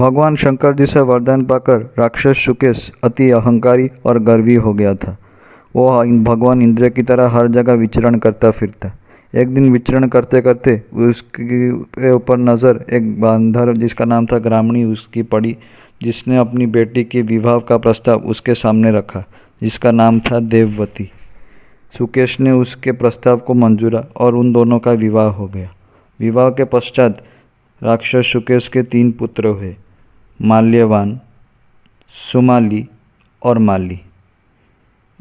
भगवान शंकर जी से वरदान पाकर राक्षस शुकेश अति अहंकारी और गर्वी हो गया था। वो भगवान इंद्र की तरह हर जगह विचरण करता फिरता। एक दिन विचरण करते करते उसके ऊपर नज़र एक बांधर जिसका नाम था ग्रामणी उसकी पड़ी, जिसने अपनी बेटी के विवाह का प्रस्ताव उसके सामने रखा, जिसका नाम था देववती। सुकेश ने उसके प्रस्ताव को मंजूरा और उन दोनों का विवाह हो गया। विवाह के पश्चात राक्षस शुकेश के 3 पुत्र हुए, माल्यवान, सुमाली और माली।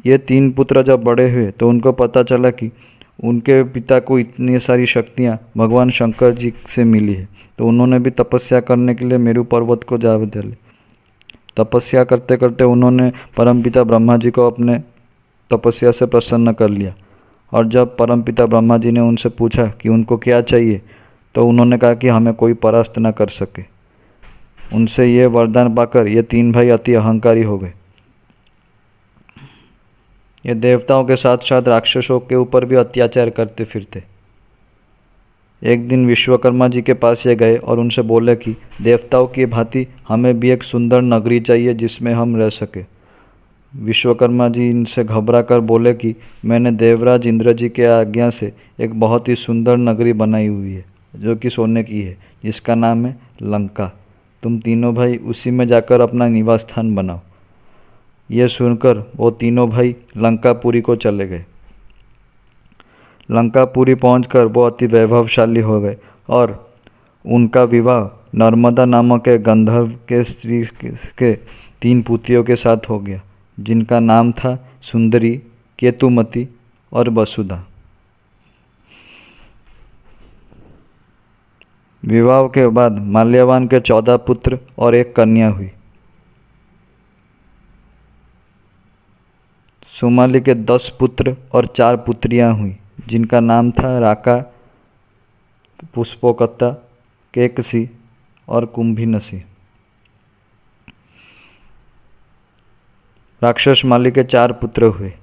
ये 3 पुत्र जब बड़े हुए तो उनको पता चला कि उनके पिता को इतनी सारी शक्तियाँ भगवान शंकर जी से मिली है, तो उन्होंने भी तपस्या करने के लिए मेरू पर्वत को जा डाले। तपस्या करते करते उन्होंने परमपिता ब्रह्मा जी को अपने तपस्या से प्रसन्न कर लिया। और जब परमपिता ब्रह्मा जी ने उनसे पूछा कि उनको क्या चाहिए, तो उन्होंने कहा कि हमें कोई परास्त न कर सके। उनसे ये वरदान पाकर ये 3 भाई अति अहंकारी हो गए। ये देवताओं के साथ साथ राक्षसों के ऊपर भी अत्याचार करते फिरते। एक दिन विश्वकर्मा जी के पास ये गए और उनसे बोले कि देवताओं की भांति हमें भी एक सुंदर नगरी चाहिए जिसमें हम रह सके। विश्वकर्मा जी इनसे घबरा कर बोले कि मैंने देवराज इंद्र जी के आज्ञा से एक बहुत ही सुंदर नगरी बनाई हुई है जो कि सोने की है, जिसका नाम है लंका। तुम तीनों भाई उसी में जाकर अपना निवास स्थान बनाओ। यह सुनकर वो तीनों भाई लंकापुरी को चले गए। लंकापुरी पहुंचकर वो अति वैभवशाली हो गए और उनका विवाह नर्मदा नामक एक गंधर्व के स्त्री के 3 पुत्रियों के साथ हो गया, जिनका नाम था सुंदरी, केतुमती और वसुधा। विवाह के बाद माल्यवान के 14 पुत्र और 1 कन्या हुई। सुमाली के 10 पुत्र और 4 पुत्रियां हुई, जिनका नाम था राका, पुष्पोकता, केकसी और कुंभिनसी। राक्षस माली के 4 पुत्र हुए,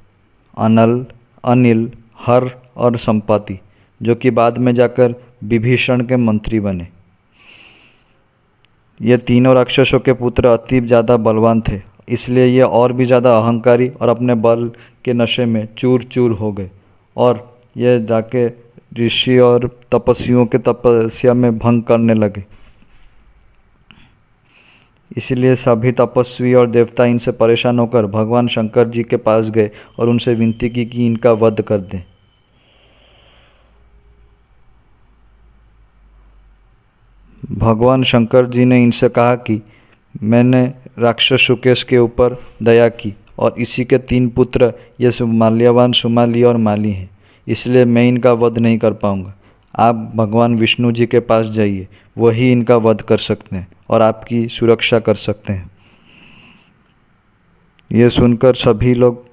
अनल, अनिल, हर और संपाति, जो कि बाद में जाकर विभीषण के मंत्री बने। ये तीनों राक्षसों के पुत्र अति ज़्यादा बलवान थे, इसलिए ये और भी ज़्यादा अहंकारी और अपने बल के नशे में चूर चूर हो गए और ये जाके ऋषि और तपस्वियों के तपस्या में भंग करने लगे। इसलिए सभी तपस्वी और देवता इनसे परेशान होकर भगवान शंकर जी के पास गए और उनसे विनती की कि इनका वध कर दें। भगवान शंकर जी ने इनसे कहा कि मैंने राक्षस शुकेश के ऊपर दया की और इसी के 3 पुत्र ये माल्यवान, सुमाली और माली हैं, इसलिए मैं इनका वध नहीं कर पाऊंगा। आप भगवान विष्णु जी के पास जाइए, वही इनका वध कर सकते हैं और आपकी सुरक्षा कर सकते हैं। ये सुनकर सभी लोग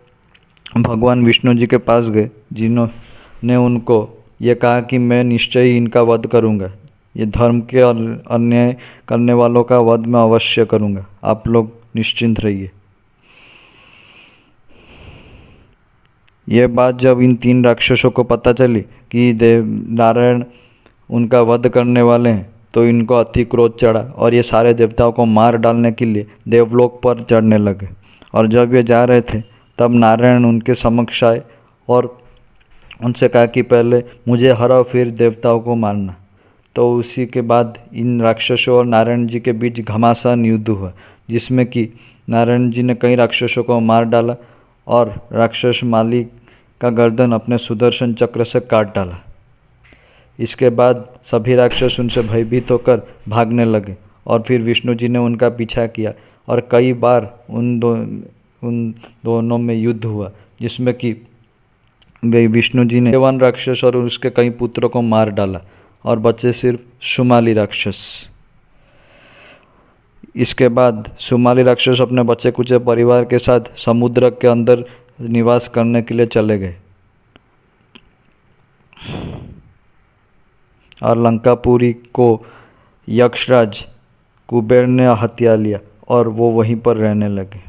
भगवान विष्णु जी के पास गए, जिन्होंने उनको ये कहा कि मैं निश्चय ही इनका वध करूंगा। ये धर्म के अन्याय करने वालों का वध मैं अवश्य करूंगा, आप लोग निश्चिंत रहिए। यह बात जब इन 3 राक्षसों को पता चली कि देव नारायण उनका वध करने वाले हैं, तो इनको अति क्रोध चढ़ा और ये सारे देवताओं को मार डालने के लिए देवलोक पर चढ़ने लगे। और जब ये जा रहे थे तब नारायण उनके समक्ष आए और उनसे कहा कि पहले मुझे हराओ, फिर देवताओं को मारना। तो उसी के बाद इन राक्षसों और नारायण जी के बीच घमासान युद्ध हुआ, जिसमें कि नारायण जी ने कई राक्षसों को मार डाला और राक्षस माली का गर्दन अपने सुदर्शन चक्र से काट डाला। इसके बाद सभी राक्षस उनसे भयभीत होकर भागने लगे और फिर विष्णु जी ने उनका पीछा किया और कई बार उन दोनों में युद्ध हुआ, जिसमें कि विष्णु जी ने देवान राक्षस और उसके कई पुत्रों को मार डाला और बचे सिर्फ सुमाली राक्षस। इसके बाद सुमाली राक्षस अपने बच्चे कुचे परिवार के साथ समुद्र के अंदर निवास करने के लिए चले गए और लंकापुरी को यक्षराज कुबेर ने हत्या लिया और वो वहीं पर रहने लगे।